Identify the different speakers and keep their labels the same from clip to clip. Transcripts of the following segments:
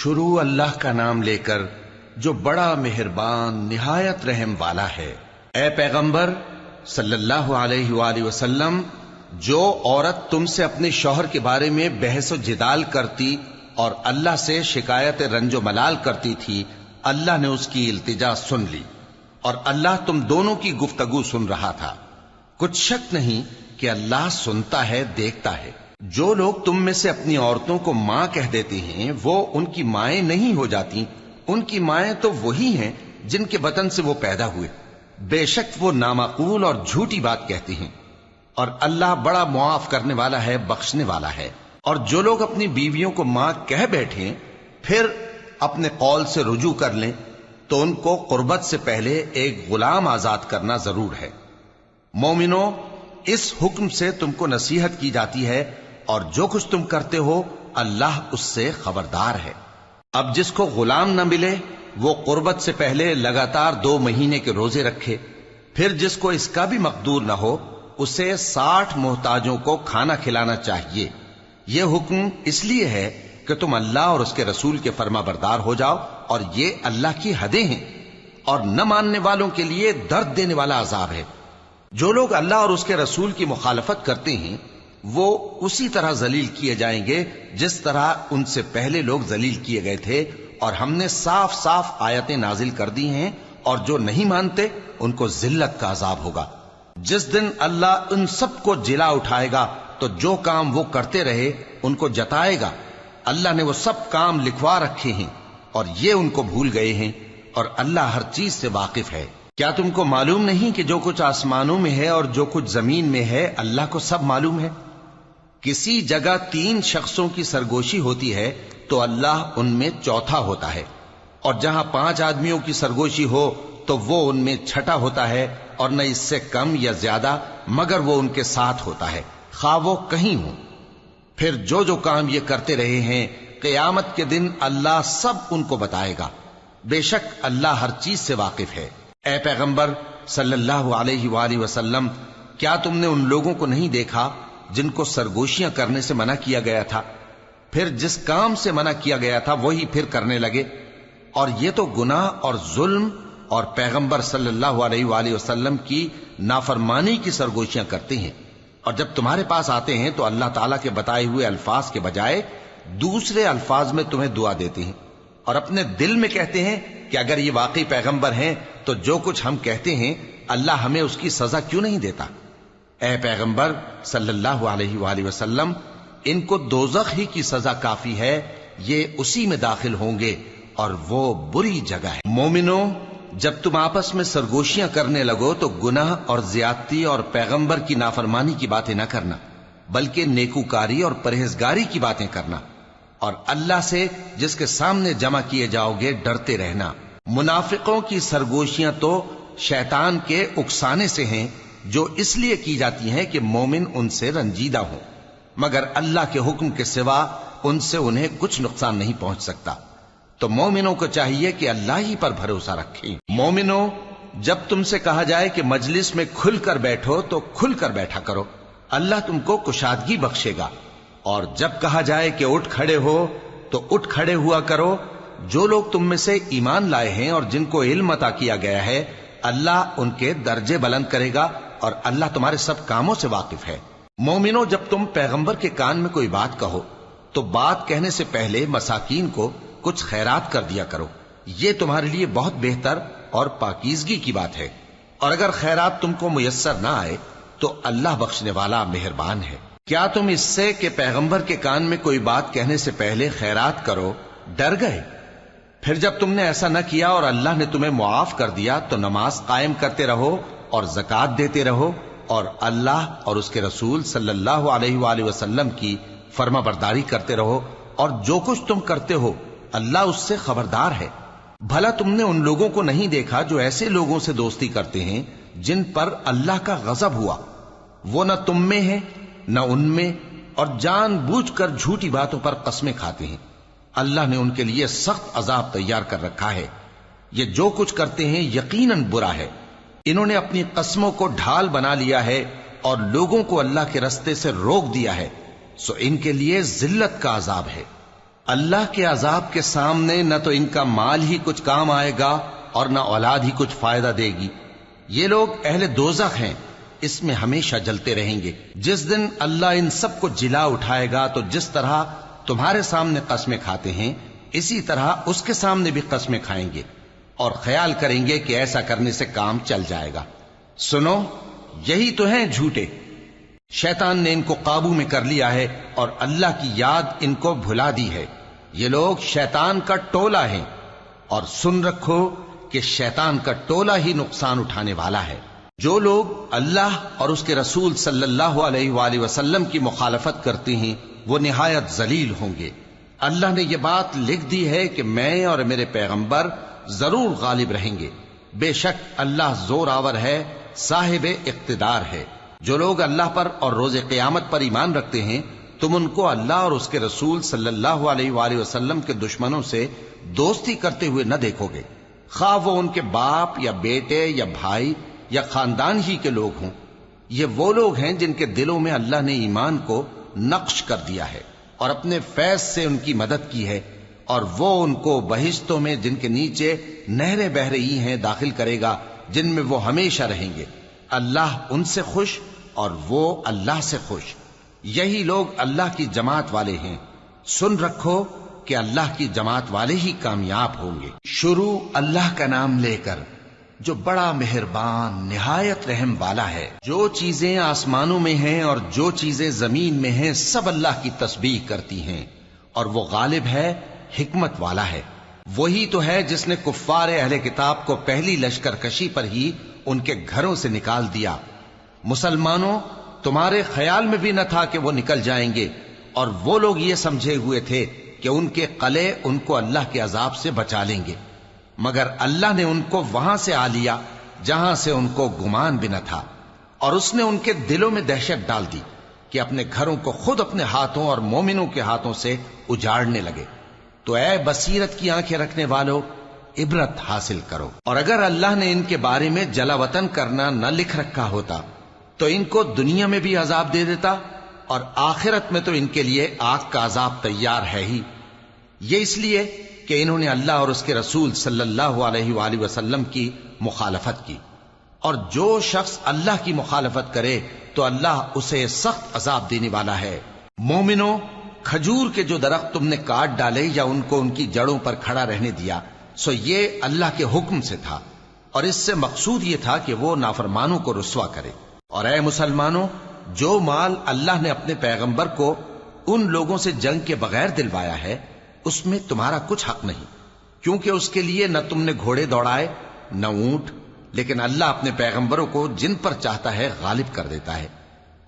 Speaker 1: شروع اللہ کا نام لے کر جو بڑا مہربان نہایت رحم والا ہے۔ اے پیغمبر صلی اللہ علیہ وآلہ وسلم، جو عورت تم سے اپنے شوہر کے بارے میں بحث و جدال کرتی اور اللہ سے شکایت رنج و ملال کرتی تھی، اللہ نے اس کی التجا سن لی اور اللہ تم دونوں کی گفتگو سن رہا تھا۔ کچھ شک نہیں کہ اللہ سنتا ہے، دیکھتا ہے۔ جو لوگ تم میں سے اپنی عورتوں کو ماں کہہ دیتے ہیں وہ ان کی مائیں نہیں ہو جاتی، ان کی مائیں تو وہی ہیں جن کے بطن سے وہ پیدا ہوئے۔ بے شک وہ نامعقول اور جھوٹی بات کہتے ہیں، اور اللہ بڑا معاف کرنے والا ہے، بخشنے والا ہے۔ اور جو لوگ اپنی بیویوں کو ماں کہہ بیٹھیں پھر اپنے قول سے رجوع کر لیں تو ان کو قربت سے پہلے ایک غلام آزاد کرنا ضرور ہے۔ مومنو، اس حکم سے تم کو نصیحت کی جاتی ہے اور جو کچھ تم کرتے ہو اللہ اس سے خبردار ہے۔ اب جس کو غلام نہ ملے وہ قربت سے پہلے لگاتار 2 مہینے کے روزے رکھے، پھر جس کو اس کا بھی مقدور نہ ہو اسے 60 محتاجوں کو کھانا کھلانا چاہیے۔ یہ حکم اس لیے ہے کہ تم اللہ اور اس کے رسول کے فرما بردار ہو جاؤ، اور یہ اللہ کی حدیں ہیں، اور نہ ماننے والوں کے لیے درد دینے والا عذاب ہے۔ جو لوگ اللہ اور اس کے رسول کی مخالفت کرتے ہیں وہ اسی طرح ذلیل کیے جائیں گے جس طرح ان سے پہلے لوگ ذلیل کیے گئے تھے، اور ہم نے صاف صاف آیتیں نازل کر دی ہیں، اور جو نہیں مانتے ان کو ذلت کا عذاب ہوگا۔ جس دن اللہ ان سب کو جلا اٹھائے گا تو جو کام وہ کرتے رہے ان کو جتائے گا۔ اللہ نے وہ سب کام لکھوا رکھے ہیں اور یہ ان کو بھول گئے ہیں، اور اللہ ہر چیز سے واقف ہے۔ کیا تم کو معلوم نہیں کہ جو کچھ آسمانوں میں ہے اور جو کچھ زمین میں ہے اللہ کو سب معلوم ہے؟ کسی جگہ 3 شخصوں کی سرگوشی ہوتی ہے تو اللہ ان میں چوتھا ہوتا ہے، اور جہاں 5 آدمیوں کی سرگوشی ہو تو وہ ان میں چھٹا ہوتا ہے، اور نہ اس سے کم یا زیادہ مگر وہ ان کے ساتھ ہوتا ہے، خواہ وہ کہیں ہوں۔ پھر جو جو کام یہ کرتے رہے ہیں قیامت کے دن اللہ سب ان کو بتائے گا۔ بے شک اللہ ہر چیز سے واقف ہے۔ اے پیغمبر صلی اللہ علیہ وآلہ وسلم، کیا تم نے ان لوگوں کو نہیں دیکھا جن کو سرگوشیاں کرنے سے منع کیا گیا تھا، پھر جس کام سے منع کیا گیا تھا وہی پھر کرنے لگے؟ اور یہ تو گناہ اور ظلم اور پیغمبر صلی اللہ علیہ وآلہ وسلم کی نافرمانی کی سرگوشیاں کرتے ہیں، اور جب تمہارے پاس آتے ہیں تو اللہ تعالیٰ کے بتائے ہوئے الفاظ کے بجائے دوسرے الفاظ میں تمہیں دعا دیتے ہیں، اور اپنے دل میں کہتے ہیں کہ اگر یہ واقعی پیغمبر ہیں تو جو کچھ ہم کہتے ہیں اللہ ہمیں اس کی سزا کیوں نہیں دیتا؟ اے پیغمبر صلی اللہ علیہ وآلہ وسلم، ان کو دوزخ ہی کی سزا کافی ہے، یہ اسی میں داخل ہوں گے اور وہ بری جگہ ہے۔ مومنو، جب تم آپس میں سرگوشیاں کرنے لگو تو گناہ اور زیادتی اور پیغمبر کی نافرمانی کی باتیں نہ کرنا، بلکہ نیکوکاری اور پرہیزگاری کی باتیں کرنا، اور اللہ سے جس کے سامنے جمع کیے جاؤ گے ڈرتے رہنا۔ منافقوں کی سرگوشیاں تو شیطان کے اکسانے سے ہیں جو اس لیے کی جاتی ہیں کہ مومن ان سے رنجیدہ ہوں، مگر اللہ کے حکم کے سوا ان سے انہیں کچھ نقصان نہیں پہنچ سکتا۔ تو مومنوں کو چاہیے کہ اللہ ہی پر بھروسہ رکھیں۔ مومنوں، جب تم سے کہا جائے کہ مجلس میں کھل کر بیٹھو تو کھل کر بیٹھا کرو، اللہ تم کو کشادگی بخشے گا، اور جب کہا جائے کہ اٹھ کھڑے ہو تو اٹھ کھڑے ہوا کرو۔ جو لوگ تم میں سے ایمان لائے ہیں اور جن کو علم عطا کیا گیا ہے اللہ ان کے درجے بلند کرے گا، اور اللہ تمہارے سب کاموں سے واقف ہے۔ مومنو، جب تم پیغمبر کے کان میں کوئی بات کہو تو بات کہنے سے پہلے مساکین کو کچھ خیرات کر دیا کرو، یہ تمہارے لیے بہت بہتر اور پاکیزگی کی بات ہے، اور اگر خیرات تم کو میسر نہ آئے تو اللہ بخشنے والا مہربان ہے۔ کیا تم اس سے کہ پیغمبر کے کان میں کوئی بات کہنے سے پہلے خیرات کرو ڈر گئے؟ پھر جب تم نے ایسا نہ کیا اور اللہ نے تمہیں معاف کر دیا تو نماز قائم کرتے رہو اور زکوٰۃ دیتے رہو، اور اللہ اور اس کے رسول صلی اللہ علیہ وآلہ وسلم کی فرما برداری کرتے رہو، اور جو کچھ تم کرتے ہو اللہ اس سے خبردار ہے۔ بھلا تم نے ان لوگوں کو نہیں دیکھا جو ایسے لوگوں سے دوستی کرتے ہیں جن پر اللہ کا غضب ہوا؟ وہ نہ تم میں ہے نہ ان میں، اور جان بوجھ کر جھوٹی باتوں پر قسمیں کھاتے ہیں۔ اللہ نے ان کے لیے سخت عذاب تیار کر رکھا ہے۔ یہ جو کچھ کرتے ہیں یقیناً برا ہے۔ انہوں نے اپنی قسموں کو ڈھال بنا لیا ہے اور لوگوں کو اللہ کے رستے سے روک دیا ہے، سو ان کے لیے ذلت کا عذاب ہے۔ اللہ کے عذاب کے سامنے نہ تو ان کا مال ہی کچھ کام آئے گا اور نہ اولاد ہی کچھ فائدہ دے گی۔ یہ لوگ اہل دوزخ ہیں، اس میں ہمیشہ جلتے رہیں گے۔ جس دن اللہ ان سب کو جلا اٹھائے گا تو جس طرح تمہارے سامنے قسمیں کھاتے ہیں اسی طرح اس کے سامنے بھی قسمیں کھائیں گے اور خیال کریں گے کہ ایسا کرنے سے کام چل جائے گا۔ سنو، یہی تو ہیں جھوٹے۔ شیطان نے ان کو قابو میں کر لیا ہے اور اللہ کی یاد ان کو بھلا دی ہے۔ یہ لوگ شیطان کا ٹولہ ہیں، اور سن رکھو کہ شیطان کا ٹولہ ہی نقصان اٹھانے والا ہے۔ جو لوگ اللہ اور اس کے رسول صلی اللہ علیہ وآلہ وسلم کی مخالفت کرتے ہیں وہ نہایت ذلیل ہوں گے۔ اللہ نے یہ بات لکھ دی ہے کہ میں اور میرے پیغمبر ضرور غالب رہیں گے۔ بے شک اللہ زور آور ہے، صاحب اقتدار ہے۔ جو لوگ اللہ پر اور روز قیامت پر ایمان رکھتے ہیں تم ان کو اللہ اور اس کے رسول صلی اللہ علیہ وآلہ وسلم کے دشمنوں سے دوستی کرتے ہوئے نہ دیکھو گے، خواہ وہ ان کے باپ یا بیٹے یا بھائی یا خاندان ہی کے لوگ ہوں۔ یہ وہ لوگ ہیں جن کے دلوں میں اللہ نے ایمان کو نقش کر دیا ہے اور اپنے فیض سے ان کی مدد کی ہے، اور وہ ان کو بہشتوں میں جن کے نیچے نہریں بہہ رہی ہیں داخل کرے گا، جن میں وہ ہمیشہ رہیں گے۔ اللہ ان سے خوش اور وہ اللہ سے خوش۔ یہی لوگ اللہ کی جماعت والے ہیں۔ سن رکھو کہ اللہ کی جماعت والے ہی کامیاب ہوں گے۔ شروع اللہ کا نام لے کر جو بڑا مہربان نہایت رحم والا ہے۔ جو چیزیں آسمانوں میں ہیں اور جو چیزیں زمین میں ہیں سب اللہ کی تسبیح کرتی ہیں، اور وہ غالب ہے، حکمت والا ہے۔ وہی تو ہے جس نے کفار اہل کتاب کو پہلی لشکر کشی پر ہی ان کے گھروں سے نکال دیا۔ مسلمانوں، تمہارے خیال میں بھی نہ تھا کہ وہ نکل جائیں گے، اور وہ لوگ یہ سمجھے ہوئے تھے کہ ان کے قلعے ان کو اللہ کے عذاب سے بچا لیں گے، مگر اللہ نے ان کو وہاں سے آ لیا جہاں سے ان کو گمان بھی نہ تھا، اور اس نے ان کے دلوں میں دہشت ڈال دی کہ اپنے گھروں کو خود اپنے ہاتھوں اور مومنوں کے ہاتھوں سے اجاڑنے لگے۔ تو اے بصیرت کی آنکھیں رکھنے والو، عبرت حاصل کرو۔ اور اگر اللہ نے ان کے بارے میں جلا وطن کرنا نہ لکھ رکھا ہوتا تو ان کو دنیا میں بھی عذاب دے دیتا، اور آخرت میں تو ان کے لیے آگ کا عذاب تیار ہے ہی۔ یہ اس لیے کہ انہوں نے اللہ اور اس کے رسول صلی اللہ علیہ وآلہ وسلم کی مخالفت کی، اور جو شخص اللہ کی مخالفت کرے تو اللہ اسے سخت عذاب دینے والا ہے۔ مومنوں، کھجور کے جو درخت تم نے کاٹ ڈالے یا ان کو ان کی جڑوں پر کھڑا رہنے دیا، سو یہ اللہ کے حکم سے تھا، اور اس سے مقصود یہ تھا کہ وہ نافرمانوں کو رسوا کرے۔ اور اے مسلمانوں، جو مال اللہ نے اپنے پیغمبر کو ان لوگوں سے جنگ کے بغیر دلوایا ہے اس میں تمہارا کچھ حق نہیں، کیونکہ اس کے لیے نہ تم نے گھوڑے دوڑائے نہ اونٹ، لیکن اللہ اپنے پیغمبروں کو جن پر چاہتا ہے غالب کر دیتا ہے،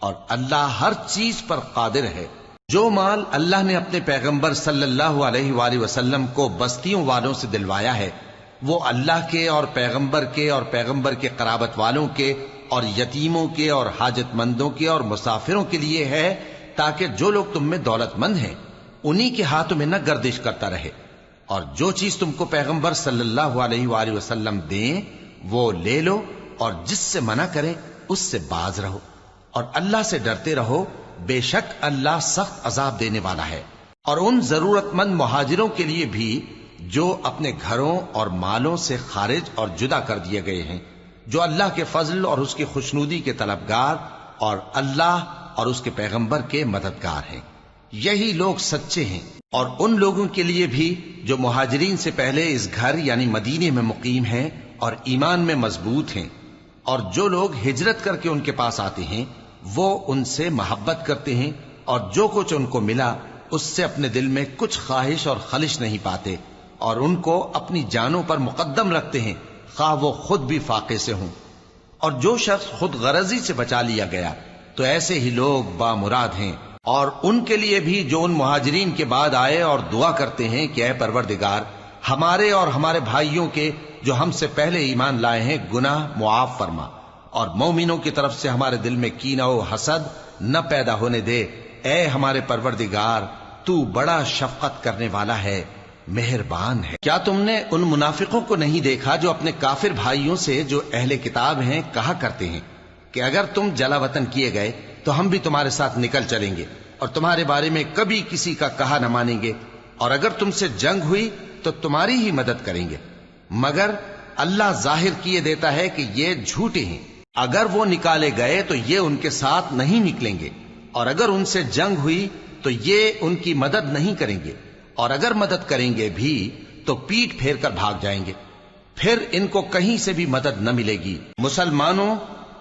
Speaker 1: اور اللہ ہر چیز پر قادر ہے۔ جو مال اللہ نے اپنے پیغمبر صلی اللہ علیہ وآلہ وسلم کو بستیوں والوں سے دلوایا ہے وہ اللہ کے اور پیغمبر کے قرابت والوں کے اور یتیموں کے اور حاجت مندوں کے اور مسافروں کے لیے ہے، تاکہ جو لوگ تم میں دولت مند ہیں انہی کے ہاتھوں میں نہ گردش کرتا رہے، اور جو چیز تم کو پیغمبر صلی اللہ علیہ وآلہ وسلم دیں وہ لے لو، اور جس سے منع کریں اس سے باز رہو، اور اللہ سے ڈرتے رہو، بے شک اللہ سخت عذاب دینے والا ہے۔ اور ان ضرورت مند مہاجروں کے لیے بھی جو اپنے گھروں اور مالوں سے خارج اور جدا کر دیے گئے ہیں، جو اللہ کے فضل اور اس کی خوشنودی کے طلبگار اور اللہ اور اس کے پیغمبر کے مددگار ہیں، یہی لوگ سچے ہیں۔ اور ان لوگوں کے لیے بھی جو مہاجرین سے پہلے اس گھر یعنی مدینے میں مقیم ہیں اور ایمان میں مضبوط ہیں، اور جو لوگ ہجرت کر کے ان کے پاس آتے ہیں وہ ان سے محبت کرتے ہیں، اور جو کچھ ان کو ملا اس سے اپنے دل میں کچھ خواہش اور خلش نہیں پاتے، اور ان کو اپنی جانوں پر مقدم رکھتے ہیں خواہ وہ خود بھی فاقے سے ہوں۔ اور جو شخص خود غرضی سے بچا لیا گیا تو ایسے ہی لوگ بامراد ہیں۔ اور ان کے لیے بھی جو ان مہاجرین کے بعد آئے اور دعا کرتے ہیں کہ اے پروردگار ہمارے اور ہمارے بھائیوں کے جو ہم سے پہلے ایمان لائے ہیں گناہ معاف فرما، اور مومنوں کی طرف سے ہمارے دل میں کینہ و حسد نہ پیدا ہونے دے، اے ہمارے پروردگار تو بڑا شفقت کرنے والا ہے، مہربان ہے۔ کیا تم نے ان منافقوں کو نہیں دیکھا جو اپنے کافر بھائیوں سے جو اہل کتاب ہیں کہا کرتے ہیں کہ اگر تم جلا وطن کیے گئے تو ہم بھی تمہارے ساتھ نکل چلیں گے اور تمہارے بارے میں کبھی کسی کا کہا نہ مانیں گے، اور اگر تم سے جنگ ہوئی تو تمہاری ہی مدد کریں گے، مگر اللہ ظاہر کیے دیتا ہے کہ یہ جھوٹے ہیں۔ اگر وہ نکالے گئے تو یہ ان کے ساتھ نہیں نکلیں گے، اور اگر ان سے جنگ ہوئی تو یہ ان کی مدد نہیں کریں گے، اور اگر مدد کریں گے بھی تو پیٹ پھیر کر بھاگ جائیں گے، پھر ان کو کہیں سے بھی مدد نہ ملے گی۔ مسلمانوں،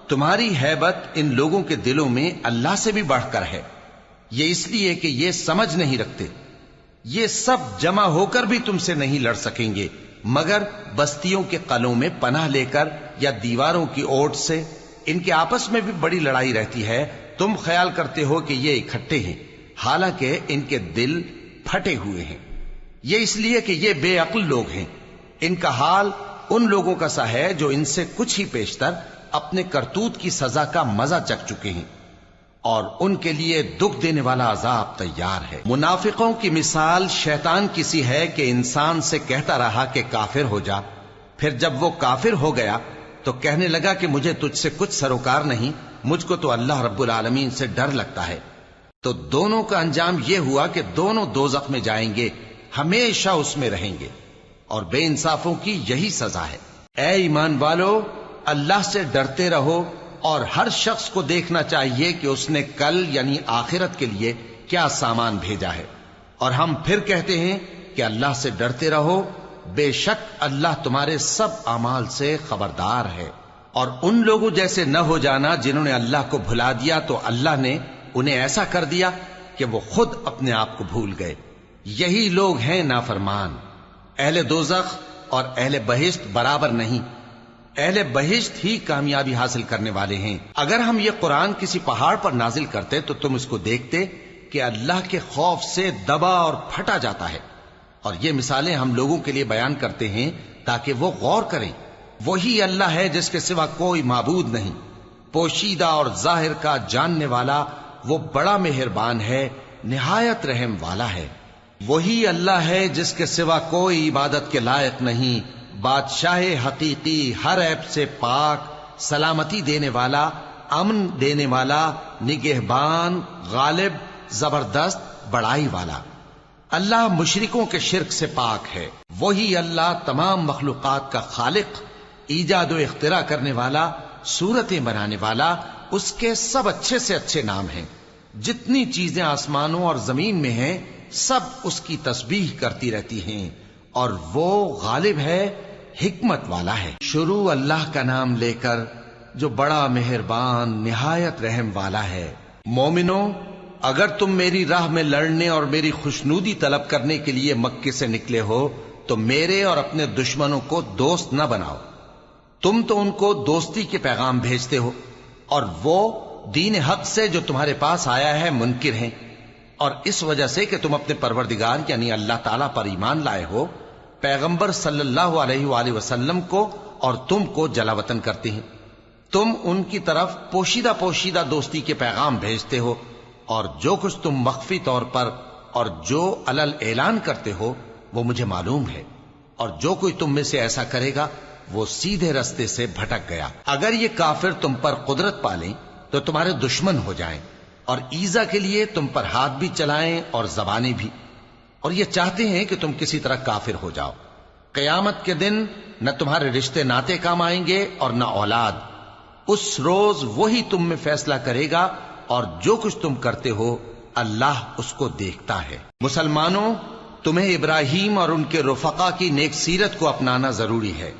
Speaker 1: تمہاری ہیبت ان لوگوں کے دلوں میں اللہ سے بھی بڑھ کر ہے، یہ اس لیے کہ یہ سمجھ نہیں رکھتے۔ یہ سب جمع ہو کر بھی تم سے نہیں لڑ سکیں گے، مگر بستیوں کے قلعوں میں پناہ لے کر یا دیواروں کی اوٹ سے۔ ان کے آپس میں بھی بڑی لڑائی رہتی ہے، تم خیال کرتے ہو کہ یہ اکٹھے ہیں، حالانکہ ان کے دل پھٹے ہوئے ہیں۔ یہ اس لیے کہ یہ بے عقل لوگ ہیں۔ ان کا حال ان لوگوں کا سا ہے جو ان سے کچھ ہی پیشتر اپنے کرتوت کی سزا کا مزہ چکھ چکے ہیں، اور ان کے لیے دکھ دینے والا عذاب تیار ہے۔ منافقوں کی مثال شیطان کی سی ہے کہ انسان سے کہتا رہا کہ کافر ہو جا، پھر جب وہ کافر ہو گیا تو کہنے لگا کہ مجھے تجھ سے کچھ سروکار نہیں، مجھ کو تو اللہ رب العالمین سے ڈر لگتا ہے۔ تو دونوں کا انجام یہ ہوا کہ دونوں دوزخ میں جائیں گے، ہمیشہ اس میں رہیں گے، اور بے انصافوں کی یہی سزا ہے۔ اے ایمان والو، اللہ سے ڈرتے رہو، اور ہر شخص کو دیکھنا چاہیے کہ اس نے کل یعنی آخرت کے لیے کیا سامان بھیجا ہے۔ اور ہم پھر کہتے ہیں کہ اللہ سے ڈرتے رہو، بے شک اللہ تمہارے سب اعمال سے خبردار ہے۔ اور ان لوگوں جیسے نہ ہو جانا جنہوں نے اللہ کو بھلا دیا تو اللہ نے انہیں ایسا کر دیا کہ وہ خود اپنے آپ کو بھول گئے۔ یہی لوگ ہیں نافرمان۔ اہل دوزخ اور اہل بہشت برابر نہیں، اہل بہشت ہی کامیابی حاصل کرنے والے ہیں۔ اگر ہم یہ قرآن کسی پہاڑ پر نازل کرتے تو تم اس کو دیکھتے کہ اللہ کے خوف سے دبا اور پھٹا جاتا ہے۔ اور یہ مثالیں ہم لوگوں کے لیے بیان کرتے ہیں تاکہ وہ غور کریں۔ وہی اللہ ہے جس کے سوا کوئی معبود نہیں، پوشیدہ اور ظاہر کا جاننے والا، وہ بڑا مہربان ہے، نہایت رحم والا ہے۔ وہی اللہ ہے جس کے سوا کوئی عبادت کے لائق نہیں، بادشاہ حقیقی، ہر عیب سے پاک، سلامتی دینے والا، امن دینے والا، نگہبان، غالب، زبردست، بڑائی والا۔ اللہ مشرکوں کے شرک سے پاک ہے۔ وہی اللہ تمام مخلوقات کا خالق، ایجاد و اختراع کرنے والا، صورتیں بنانے والا، اس کے سب اچھے سے اچھے نام ہیں۔ جتنی چیزیں آسمانوں اور زمین میں ہیں سب اس کی تسبیح کرتی رہتی ہیں، اور وہ غالب ہے، حکمت والا ہے۔ شروع اللہ کا نام لے کر جو بڑا مہربان نہایت رحم والا ہے۔ مومنو، اگر تم میری راہ میں لڑنے اور میری خوشنودی طلب کرنے کے لیے مکے سے نکلے ہو تو میرے اور اپنے دشمنوں کو دوست نہ بناؤ۔ تم تو ان کو دوستی کے پیغام بھیجتے ہو، اور وہ دین حق سے جو تمہارے پاس آیا ہے منکر ہیں، اور اس وجہ سے کہ تم اپنے پروردگار یعنی اللہ تعالیٰ پر ایمان لائے ہو، پیغمبر صلی اللہ علیہ وآلہ وسلم کو اور تم کو جلا وطن کرتے ہیں۔ تم ان کی طرف پوشیدہ پوشیدہ دوستی کے پیغام بھیجتے ہو، اور جو کچھ تم مخفی طور پر اور جو علل اعلان کرتے ہو وہ مجھے معلوم ہے، اور جو کوئی تم میں سے ایسا کرے گا وہ سیدھے رستے سے بھٹک گیا۔ اگر یہ کافر تم پر قدرت پالیں تو تمہارے دشمن ہو جائیں، اور ایذا کے لیے تم پر ہاتھ بھی چلائیں اور زبانیں بھی، اور یہ چاہتے ہیں کہ تم کسی طرح کافر ہو جاؤ۔ قیامت کے دن نہ تمہارے رشتے ناتے کام آئیں گے اور نہ اولاد۔ اس روز وہی تم میں فیصلہ کرے گا، اور جو کچھ تم کرتے ہو اللہ اس کو دیکھتا ہے۔ مسلمانوں، تمہیں ابراہیم اور ان کے رفقا کی نیک سیرت کو اپنانا ضروری ہے۔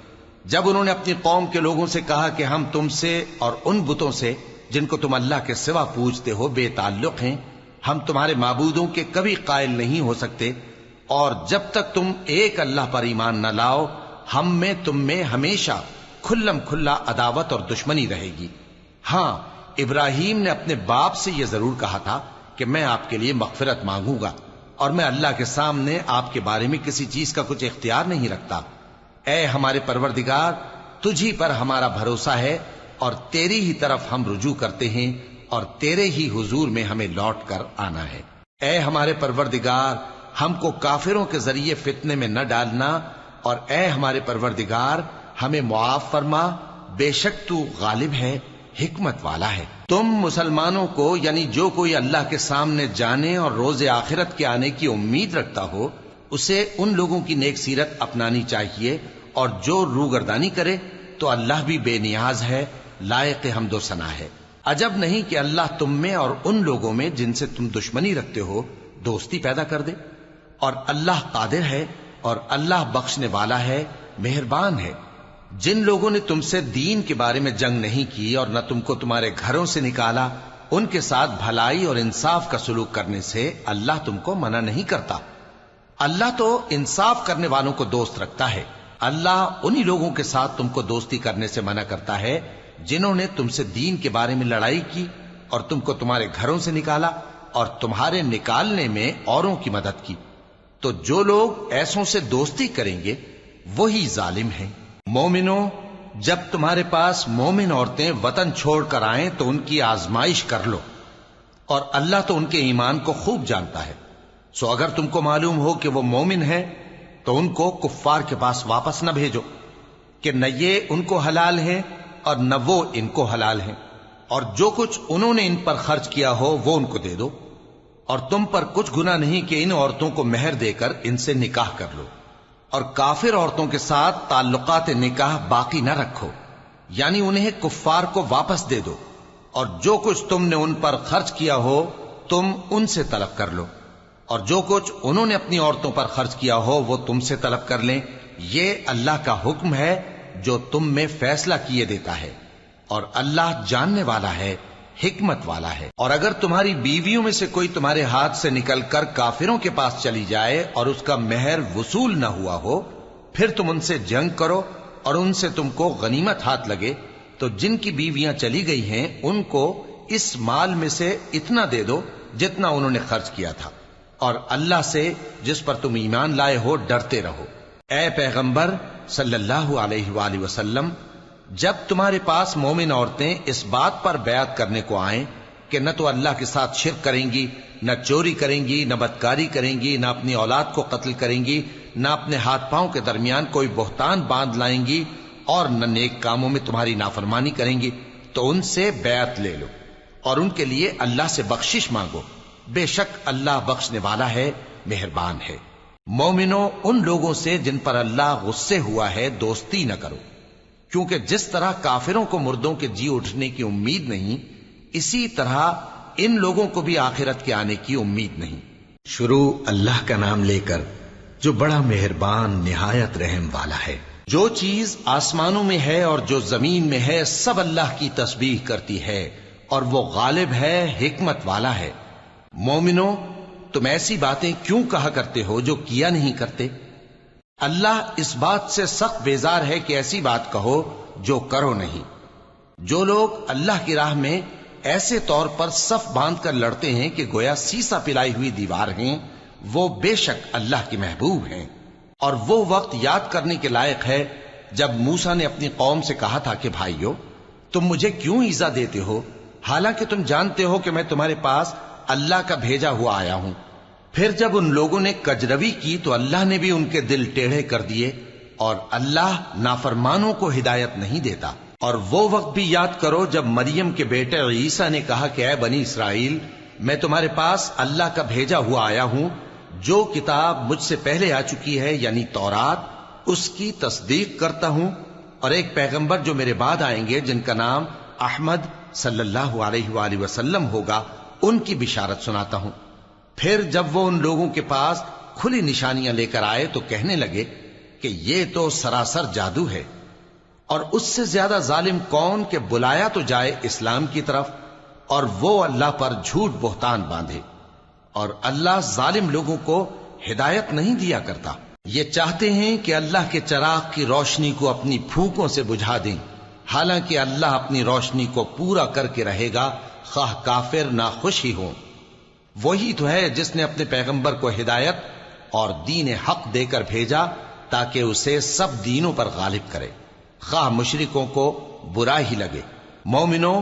Speaker 1: جب انہوں نے اپنی قوم کے لوگوں سے کہا کہ ہم تم سے اور ان بتوں سے جن کو تم اللہ کے سوا پوجتے ہو بے تعلق ہیں، ہم تمہارے معبودوں کے کبھی قائل نہیں ہو سکتے، اور جب تک تم ایک اللہ پر ایمان نہ لاؤ ہم میں تم میں ہمیشہ کھلم کھلا عداوت اور دشمنی رہے گی۔ ہاں، ابراہیم نے اپنے باپ سے یہ ضرور کہا تھا کہ میں آپ کے لیے مغفرت مانگوں گا، اور میں اللہ کے سامنے آپ کے بارے میں کسی چیز کا کچھ اختیار نہیں رکھتا۔ اے ہمارے پروردگار، تجھی پر ہمارا بھروسہ ہے، اور تیری ہی طرف ہم رجوع کرتے ہیں، اور تیرے ہی حضور میں ہمیں لوٹ کر آنا ہے۔ اے ہمارے پروردگار، ہم کو کافروں کے ذریعے فتنے میں نہ ڈالنا، اور اے ہمارے پروردگار ہمیں معاف فرما، بے شک تو غالب ہے، حکمت والا ہے۔ تم مسلمانوں کو یعنی جو کوئی اللہ کے سامنے جانے اور روز آخرت کے آنے کی امید رکھتا ہو اسے ان لوگوں کی نیک سیرت اپنانی چاہیے، اور جو روگردانی کرے تو اللہ بھی بے نیاز ہے، لائق حمد و ثنا ہے۔ عجب نہیں کہ اللہ تم میں اور ان لوگوں میں جن سے تم دشمنی رکھتے ہو دوستی پیدا کر دے، اور اللہ قادر ہے اور اللہ بخشنے والا ہے، مہربان ہے۔ جن لوگوں نے تم سے دین کے بارے میں جنگ نہیں کی اور نہ تم کو تمہارے گھروں سے نکالا، ان کے ساتھ بھلائی اور انصاف کا سلوک کرنے سے اللہ تم کو منع نہیں کرتا۔ اللہ تو انصاف کرنے والوں کو دوست رکھتا ہے۔ اللہ انہی لوگوں کے ساتھ تم کو دوستی کرنے سے منع کرتا ہے جنہوں نے تم سے دین کے بارے میں لڑائی کی اور تم کو تمہارے گھروں سے نکالا اور تمہارے نکالنے میں اوروں کی مدد کی۔ تو جو لوگ ایسوں سے دوستی کریں گے وہی ظالم ہیں۔ مومنوں، جب تمہارے پاس مومن عورتیں وطن چھوڑ کر آئیں تو ان کی آزمائش کر لو، اور اللہ تو ان کے ایمان کو خوب جانتا ہے۔ سو اگر تم کو معلوم ہو کہ وہ مومن ہیں تو ان کو کفار کے پاس واپس نہ بھیجو کہ نہ یہ ان کو حلال ہیں اور نہ وہ ان کو حلال ہیں، اور جو کچھ انہوں نے ان پر خرچ کیا ہو وہ ان کو دے دو، اور تم پر کچھ گناہ نہیں کہ ان عورتوں کو مہر دے کر ان سے نکاح کر لو، اور کافر عورتوں کے ساتھ تعلقات نکاح باقی نہ رکھو، یعنی انہیں کفار کو واپس دے دو، اور جو کچھ تم نے ان پر خرچ کیا ہو تم ان سے طلب کر لو، اور جو کچھ انہوں نے اپنی عورتوں پر خرچ کیا ہو وہ تم سے طلب کر لیں۔ یہ اللہ کا حکم ہے جو تم میں فیصلہ کیے دیتا ہے، اور اللہ جاننے والا ہے، حکمت والا ہے۔ اور اگر تمہاری بیویوں میں سے کوئی تمہارے ہاتھ سے نکل کر کافروں کے پاس چلی جائے اور اس کا مہر وصول نہ ہوا ہو، پھر تم ان سے جنگ کرو اور ان سے تم کو غنیمت ہاتھ لگے، تو جن کی بیویاں چلی گئی ہیں ان کو اس مال میں سے اتنا دے دو جتنا انہوں نے خرچ کیا تھا، اور اللہ سے جس پر تم ایمان لائے ہو ڈرتے رہو۔ اے پیغمبر صلی اللہ علیہ وآلہ وسلم، جب تمہارے پاس مومن عورتیں اس بات پر بیعت کرنے کو آئیں کہ نہ تو اللہ کے ساتھ شرک کریں گی، نہ چوری کریں گی، نہ بدکاری کریں گی، نہ اپنی اولاد کو قتل کریں گی، نہ اپنے ہاتھ پاؤں کے درمیان کوئی بہتان باندھ لائیں گی، اور نہ نیک کاموں میں تمہاری نافرمانی کریں گی، تو ان سے بیعت لے لو اور ان کے لیے اللہ سے بخشش مانگو، بے شک اللہ بخشنے والا ہے، مہربان ہے۔ مومنوں، ان لوگوں سے جن پر اللہ غصے ہوا ہے دوستی نہ کرو، کیونکہ جس طرح کافروں کو مردوں کے جی اٹھنے کی امید نہیں، اسی طرح ان لوگوں کو بھی آخرت کے آنے کی امید نہیں۔ شروع اللہ کا نام لے کر جو بڑا مہربان نہایت رحم والا ہے۔ جو چیز آسمانوں میں ہے اور جو زمین میں ہے سب اللہ کی تسبیح کرتی ہے، اور وہ غالب ہے، حکمت والا ہے۔ مومنوں، تم ایسی باتیں کیوں کہا کرتے ہو جو کیا نہیں کرتے؟ اللہ اس بات سے سخت بیزار ہے کہ ایسی بات کہو جو کرو نہیں۔ جو لوگ اللہ کی راہ میں ایسے طور پر صف باندھ کر لڑتے ہیں کہ گویا سیسا پلائی ہوئی دیوار ہیں، وہ بے شک اللہ کے محبوب ہیں۔ اور وہ وقت یاد کرنے کے لائق ہے جب موسیٰ نے اپنی قوم سے کہا تھا کہ بھائیو، تم مجھے کیوں ایذا دیتے ہو، حالانکہ تم جانتے ہو کہ میں تمہارے پاس اللہ کا بھیجا ہوا آیا ہوں۔ پھر جب ان لوگوں نے کجروی کی تو اللہ نے بھی ان کے دل ٹیڑھے کر دیے، اور اللہ نافرمانوں کو ہدایت نہیں دیتا۔ اور وہ وقت بھی یاد کرو جب مریم کے بیٹے عیسیٰ نے کہا کہ اے بنی اسرائیل، میں تمہارے پاس اللہ کا بھیجا ہوا آیا ہوں، جو کتاب مجھ سے پہلے آ چکی ہے یعنی تورات، اس کی تصدیق کرتا ہوں، اور ایک پیغمبر جو میرے بعد آئیں گے جن کا نام احمد صلی اللہ علیہ وآلہ وسلم ہوگا، ان کی بشارت سناتا ہوں۔ پھر جب وہ ان لوگوں کے پاس کھلی نشانیاں لے کر آئے تو کہنے لگے کہ یہ تو سراسر جادو ہے، اور اس سے زیادہ ظالم کون کہ بلایا تو جائے اسلام کی طرف اور وہ اللہ پر جھوٹ بہتان باندھے، اور اللہ ظالم لوگوں کو ہدایت نہیں دیا کرتا۔ یہ چاہتے ہیں کہ اللہ کے چراغ کی روشنی کو اپنی پھونکوں سے بجھا دیں، حالانکہ اللہ اپنی روشنی کو پورا کر کے رہے گا، خواہ کافر ناخوش ہی ہوں۔ وہی تو ہے جس نے اپنے پیغمبر کو ہدایت اور دین حق دے کر بھیجا تاکہ اسے سب دینوں پر غالب کرے، خواہ مشرکوں کو برا ہی لگے۔ مومنوں،